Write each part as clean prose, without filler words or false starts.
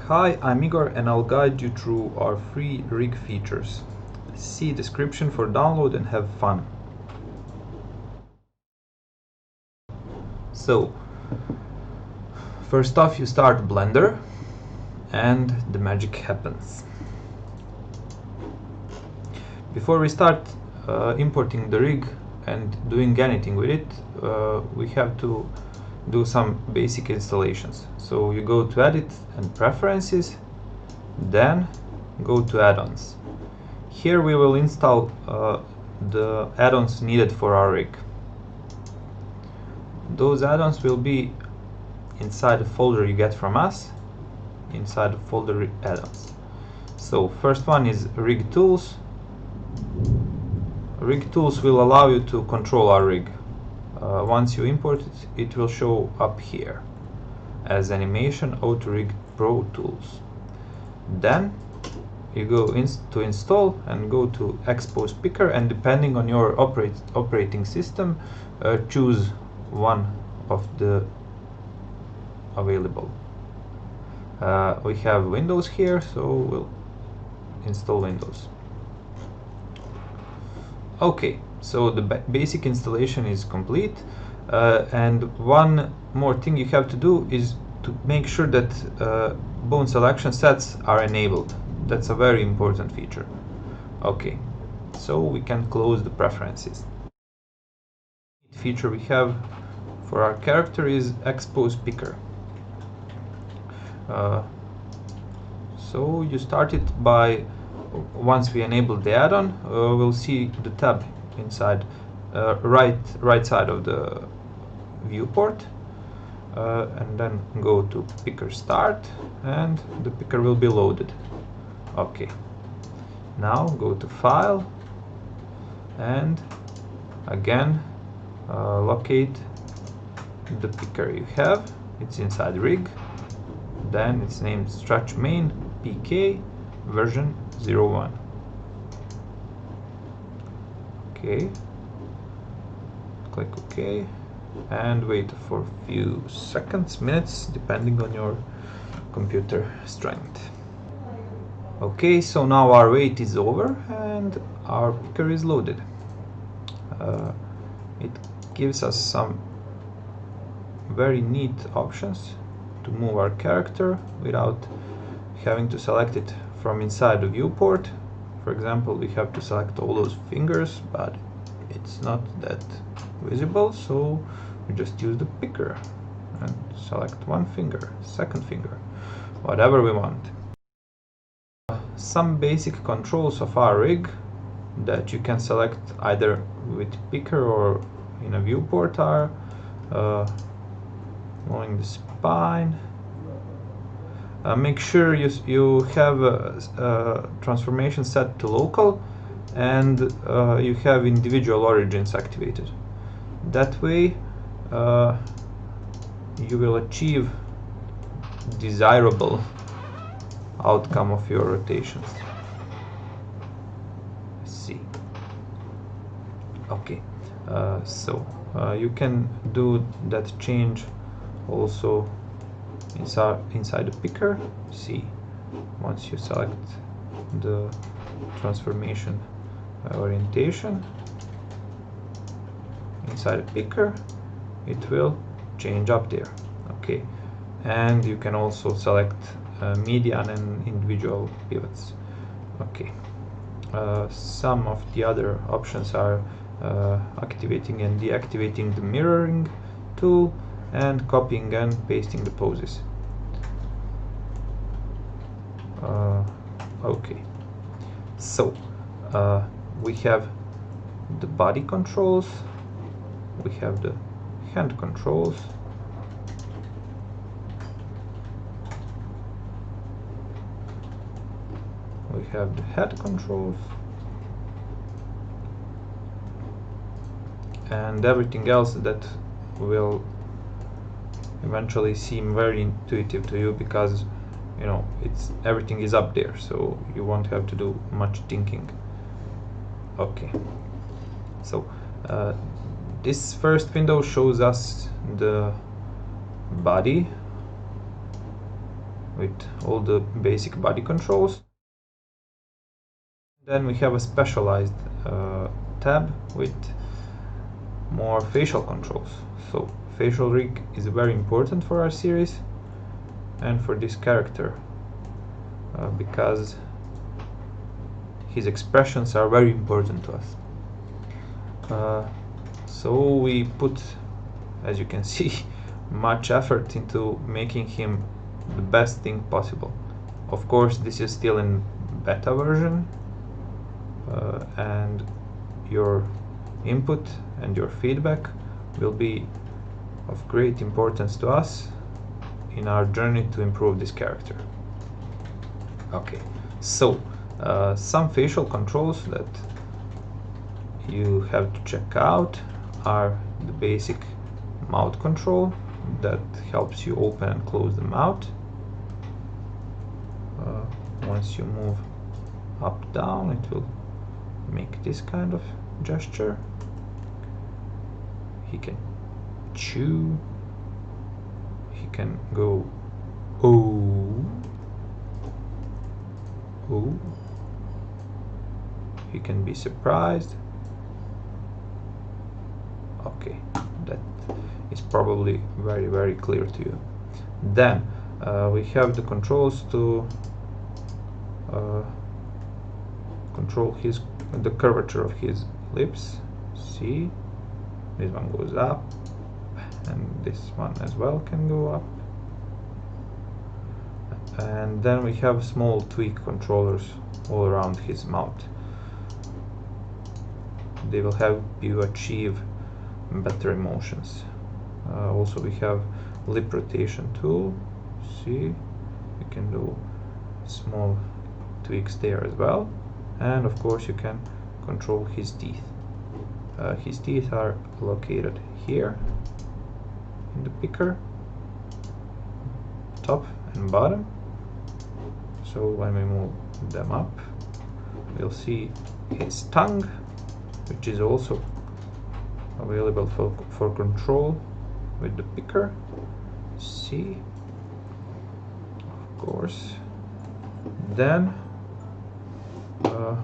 Hi, I'm Igor and I'll guide you through our free rig features. See description for download and have fun. So, first off you start Blender and the magic happens. Before we start importing the rig and doing anything with it, we have to do some basic installations. So you go to Edit and Preferences, then go to Add-ons. Here we will install the add-ons needed for our rig. Those add-ons will be inside the folder you get from us, inside the folder add-ons. So first one is Rig Tools. Rig Tools will allow you to control our rig. Once you import it, it will show up here as Animation Auto Rig Pro Tools. Then you go to Install and go to Expose Picker, and depending on your operating system, choose one of the available. We have Windows here, so we'll install Windows. Okay, so the basic installation is complete, and one more thing you have to do is to make sure that bone selection sets are enabled. That's a very important feature. Okay, so we can close the preferences. The feature we have for our character is Expose Picker. So you start it by, once we enable the add-on, we'll see the tab inside right side of the viewport, and then go to Picker Start and the picker will be loaded. Okay, now go to File and again locate the picker you have. It's inside Rig, then it's named Stretch Main PK version 01. Okay, click OK and wait for a few seconds, minutes, depending on your computer strength. Okay, so now our wait is over and our picker is loaded. It gives us some very neat options to move our character without having to select it from inside the viewport. For example, we have to select all those fingers, but it's not that visible, so we just use the picker and select one finger, second finger, whatever we want. Some basic controls of our rig that you can select either with picker or in a viewport are moving the spine. Make sure you have a transformation set to local and you have individual origins activated. That way you will achieve desirable outcome of your rotations. Let's see. Okay, so you can do that change also inside the picker. See, once you select the transformation orientation inside the picker, it will change up there. Okay, and you can also select median and individual pivots. Okay, some of the other options are activating and deactivating the mirroring tool and copying and pasting the poses. Okay, so we have the body controls, we have the hand controls, we have the head controls, and everything else that will eventually seem very intuitive to you, because you know everything is up there, so you won't have to do much thinking. Okay, so this first window shows us the body with all the basic body controls. Then we have a specialized tab with more facial controls. So facial rig is very important for our series and for this character because his expressions are very important to us. So we put, as you can see, much effort into making him the best thing possible. Of course, this is still in beta version, and your input and your feedback will be of great importance to us in our journey to improve this character. Okay, so some facial controls that you have to check out are the basic mouth control that helps you open and close the mouth. Once you move up down, it will make this kind of gesture. He can chew, he can go oh, oh, he can be surprised. Okay, that is probably very clear to you. Then we have the controls to control the curvature of his lips. See, this one goes up and this one as well can go up. And then we have small tweak controllers all around his mouth. They will help you achieve better emotions. Also we have lip rotation tool. See, you can do small tweaks there as well. And of course you can control his teeth. His teeth are located here in the picker, top and bottom. So when we move them up, we'll see his tongue, which is also available for control with the picker. See, of course. Then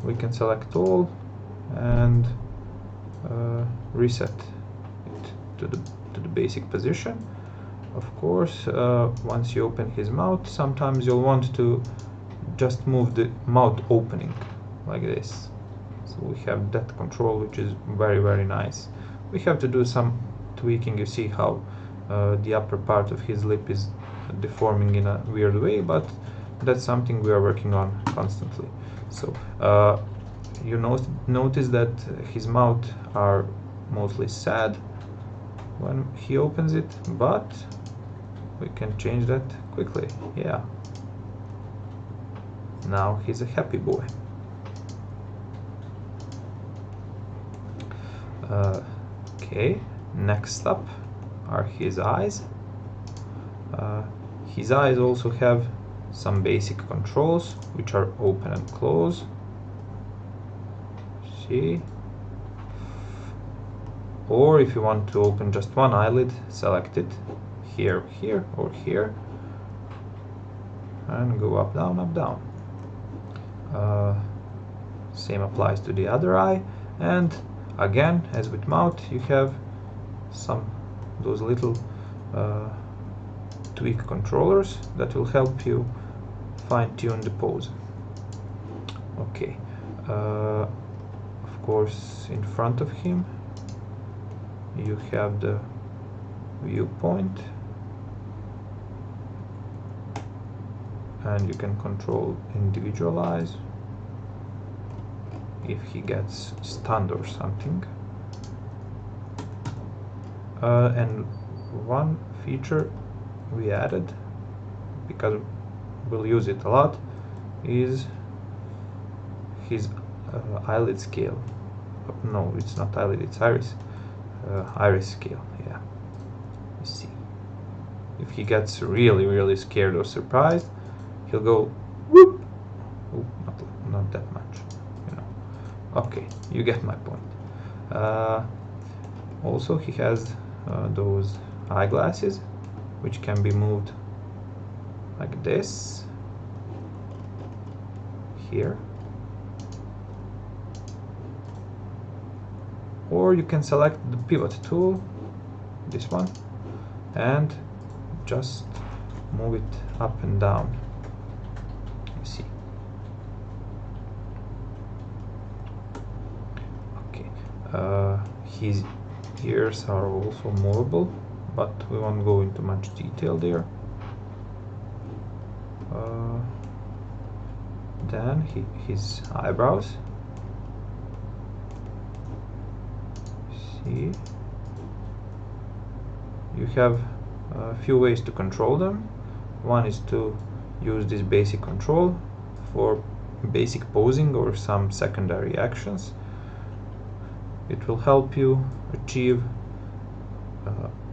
we can select all and reset it to the basic position. Of course, once you open his mouth, sometimes you'll want to just move the mouth opening like this. So we have that control, which is very nice. We have to do some tweaking. You see how the upper part of his lip is deforming in a weird way, but that's something we are working on constantly. So you notice that his mouth are mostly sad when he opens it, but we can change that quickly. Yeah, now he's a happy boy. Okay, next up are his eyes. His eyes also have some basic controls, which are open and close. See? Or if you want to open just one eyelid, select it here, here, or here, and go up, down, up, down. Same applies to the other eye, and again, as with mouth, you have those little tweak controllers that will help you fine-tune the pose. Okay, of course, in front of him you have the viewpoint, and you can control individual eyes if he gets stunned or something. And one feature we added, because we'll use it a lot, is his eyelid scale. No, it's not eyelid, it's iris. Iris scale, yeah. You see, if he gets really scared or surprised, he'll go whoop. Oh, not that much, you know. Okay, you get my point. Also, he has those eyeglasses, which can be moved like this here, or you can select the pivot tool, this one, and just move it up and down. You see. Okay, his ears are also movable, but we won't go into much detail there. Then his eyebrows. See, you have a few ways to control them. One is to use this basic control for basic posing or some secondary actions. It will help you achieve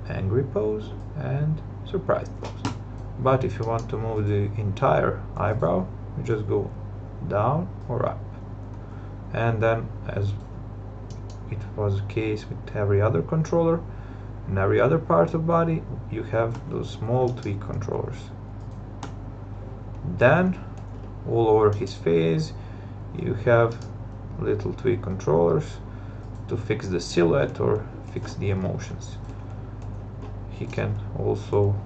angry pose and surprise pose. But if you want to move the entire eyebrow, you just go down or up. And then, as it was the case with every other controller, in every other part of body, you have those small tweak controllers. Then, all over his face, you have little tweak controllers to fix the silhouette or fix the emotions. He can also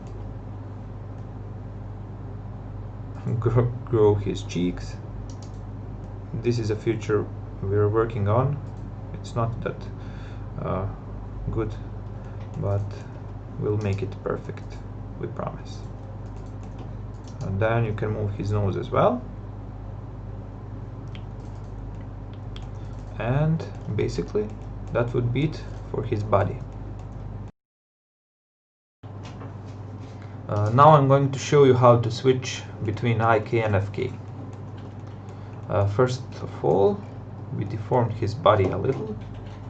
grow his cheeks. This is a feature we're working on. It's not that good, but we'll make it perfect, we promise. And then you can move his nose as well. And basically that would be it for his body. Now I'm going to show you how to switch between IK and FK. First of all, we deformed his body a little.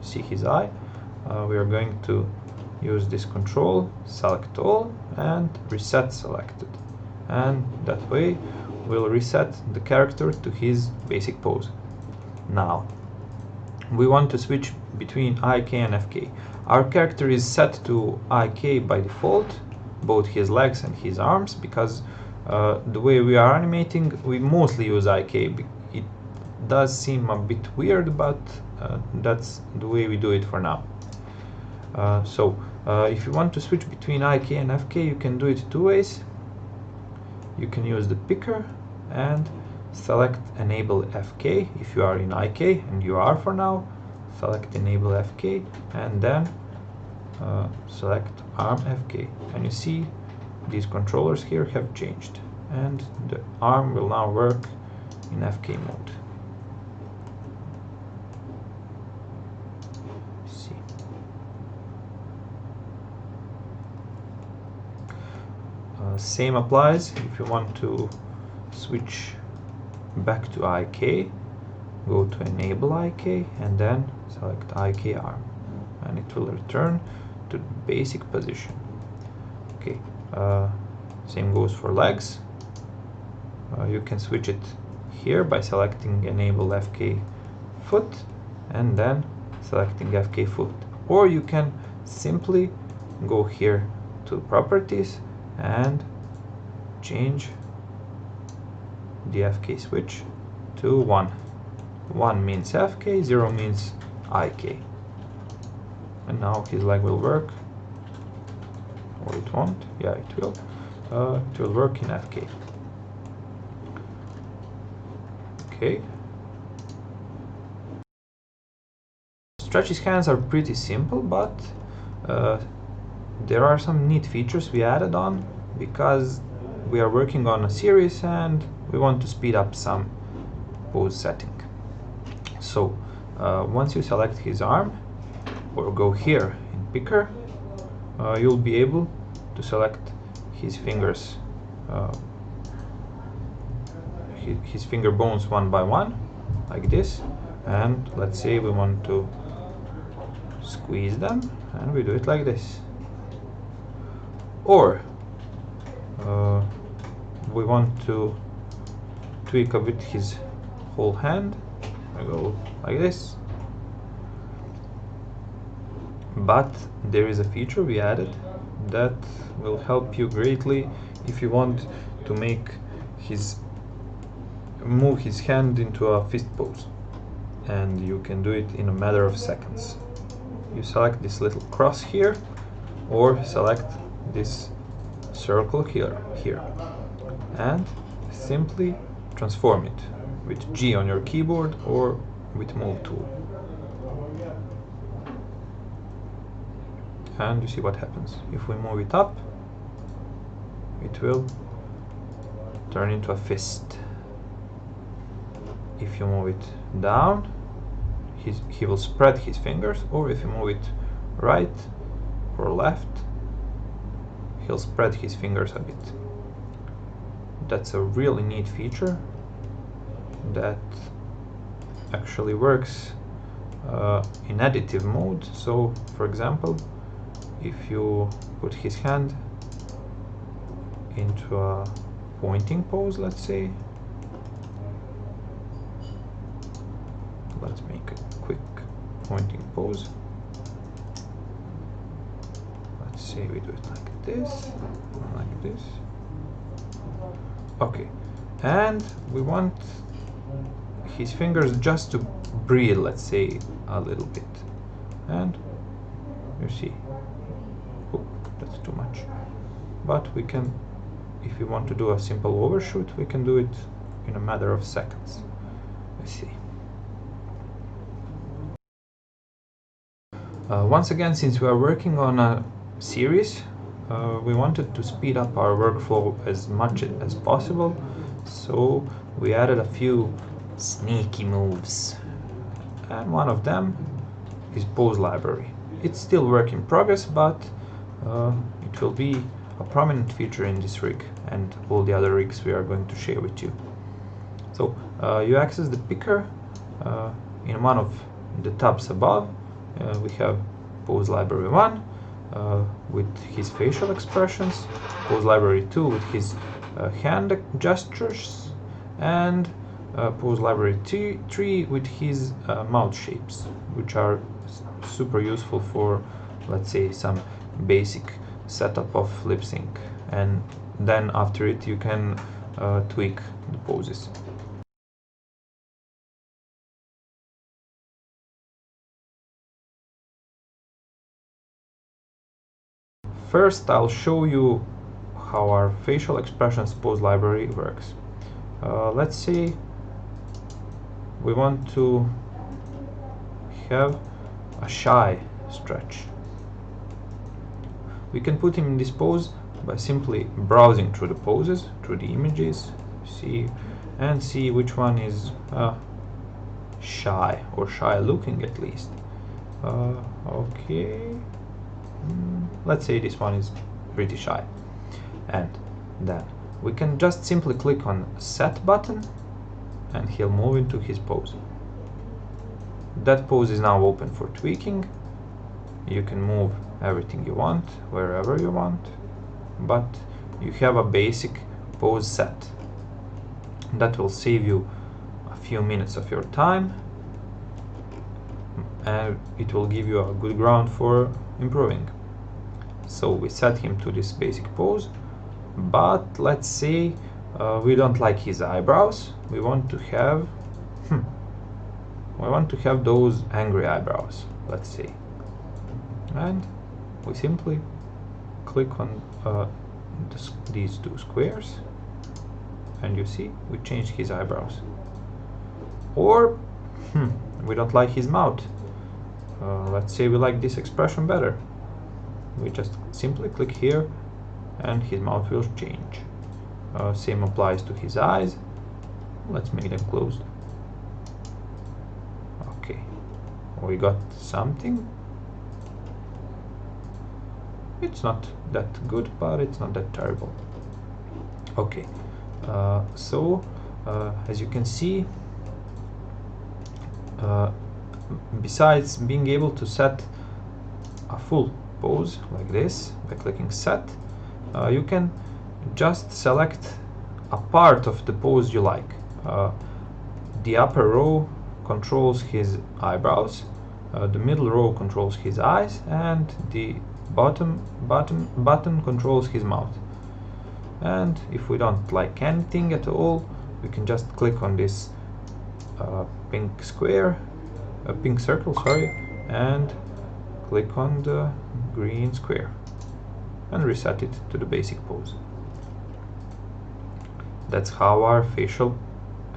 See his eye. We are going to use this control, select all, and reset selected. And that way we'll reset the character to his basic pose. Now, we want to switch between IK and FK. Our character is set to IK by default, both his legs and his arms, because the way we are animating, we mostly use IK. It does seem a bit weird, but that's the way we do it for now. If you want to switch between IK and FK, you can do it two ways. You can use the picker and select enable FK if you are in IK, and you are for now. Select enable FK and then select arm FK, and you see these controllers here have changed, and the arm will now work in FK mode. See. Same applies if you want to switch back to IK. Go to enable IK and then select IK arm, and it will return to basic position. Okay, same goes for legs. You can switch it here by selecting enable FK foot and then selecting FK foot, or you can simply go here to properties and change the FK switch to 1. 1 means FK, 0 means IK. And now his leg will work, or it won't. Yeah, it will. It will work in FK. Okay. Stretch his hands are pretty simple, but there are some neat features we added on because we are working on a series and we want to speed up some pose setting. So once you select his arm or go here in picker, you'll be able to select his fingers, his finger bones one by one, like this. And let's say we want to squeeze them, and we do it like this. Or we want to tweak a bit his whole hand. I go like this. But there is a feature we added that will help you greatly if you want to move his hand into a fist pose, and you can do it in a matter of seconds. You select this little cross here, or select this circle here, and simply transform it with G on your keyboard or with Move tool. And you see what happens. If we move it up, it will turn into a fist. If you move it down, he will spread his fingers, or if you move it right or left, he'll spread his fingers a bit. That's a really neat feature that actually works in additive mode. So, for example, if you put his hand into a pointing pose, let's say, let's make a quick pointing pose. Let's say we do it like this, like this. Okay, and we want his fingers just to breathe, let's say, a little bit. And you see, oh, that's too much. But we can, if we want to do a simple overshoot, we can do it in a matter of seconds. Let's see. Once again, since we are working on a series, we wanted to speed up our workflow as much as possible, so we added a few sneaky moves, and one of them is pose library. It's still work in progress, but it will be a prominent feature in this rig and all the other rigs we are going to share with you. So you access the picker in one of the tabs above. We have pose library 1 with his facial expressions, pose library 2 with his hand gestures, and pose library 3 with his mouth shapes, which are super useful for, let's say, some basic setup of lip sync, and then after it you can tweak the poses. First, I'll show you how our facial expressions pose library works. Let's say we want to have a shy stretch. We can put him in this pose by simply browsing through the poses, through the images, see which one is shy, or shy looking at least. Okay. Let's say this one is pretty shy, and then we can just simply click on set button and he'll move into his pose. That pose is now open for tweaking. You can move everything you want, wherever you want, but you have a basic pose set. That will save you a few minutes of your time, and it will give you a good ground for improving. So we set him to this basic pose, but let's say we don't like his eyebrows. We want to have those angry eyebrows, let's say, and we simply click on these two squares, and you see we changed his eyebrows. Or we don't like his mouth. Let's say we like this expression better. We just simply click here and his mouth will change. Same applies to his eyes. Let's make them closed. Okay, we got something. It's not that good, but it's not that terrible. Okay, so as you can see, besides being able to set a full pose like this by clicking set, you can just select a part of the pose you like. The upper row controls his eyebrows, the middle row controls his eyes, and the bottom button controls his mouth. And if we don't like anything at all, we can just click on this pink circle, sorry, and click on the green square and reset it to the basic pose. That's how our facial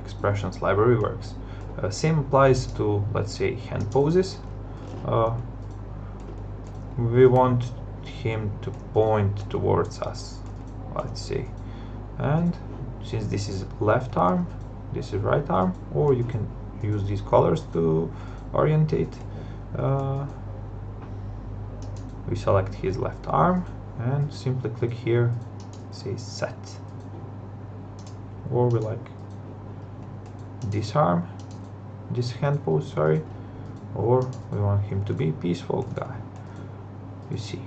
expressions library works. Same applies to, let's say, hand poses. We want him to point towards us, let's say, and since this is left arm, this is right arm, or you can use these colors to orientate. We select his left arm and simply click here, say set. Or we like this arm, this hand pose, sorry, or we want him to be peaceful guy, you see.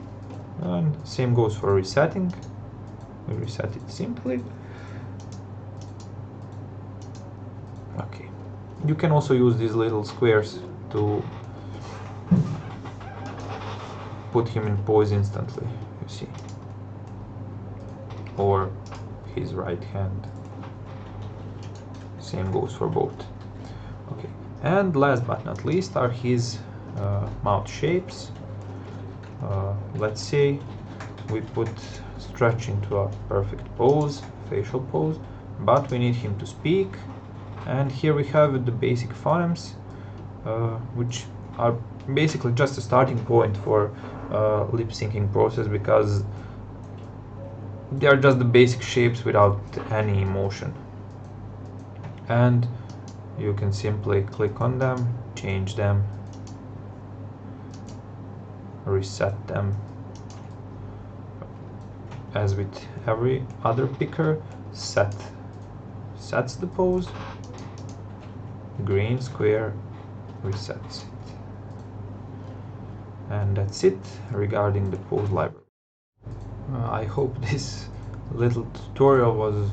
And same goes for resetting. We reset it simply. Okay, you can also use these little squares to put him in pose instantly, you see, or his right hand. Same goes for both. Okay, and last but not least are his mouth shapes. Let's say we put stretch into a perfect pose, facial pose, but we need him to speak, and here we have the basic phonemes, which are basically just a starting point for lip syncing process, because they are just the basic shapes without any emotion. And you can simply click on them, change them, reset them. As with every other picker, sets the pose, green square resets it. And that's it regarding the pose library. I hope this little tutorial was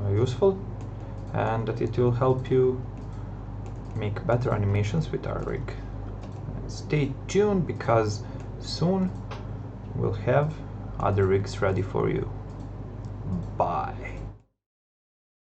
useful, and that it will help you make better animations with our rig. Stay tuned, because soon we'll have other rigs ready for you. Bye.